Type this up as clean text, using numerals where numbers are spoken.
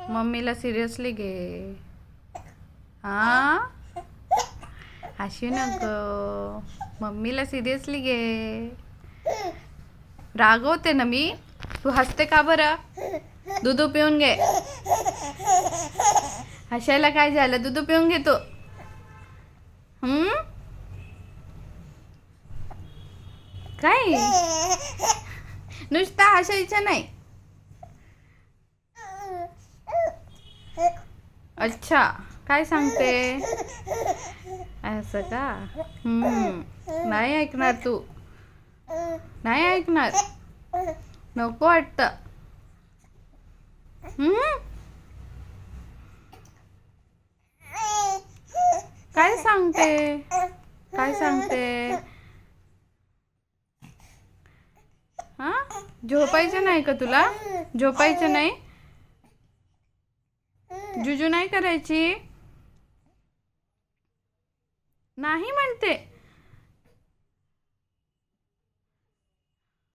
मम्मीला सिरियसली घे. हा, हसू नको. मम्मीला सिरियसली घे. रागवते ना मी. तू हसते का बरं? दूध पिऊन घे. हसायला काय झालं? दूध पिऊन घे तू. काय नुसता हसायचं नाही. अच्छा, काय सांगते? असं का? नाही ऐकणार तू. नाही ऐकणार. नको वाटतं. काय सांगते? काय सांगते? हा, झोपायचं नाही का तुला? झोपायचं नाही? जुजू नाही करायची? नाही म्हणते.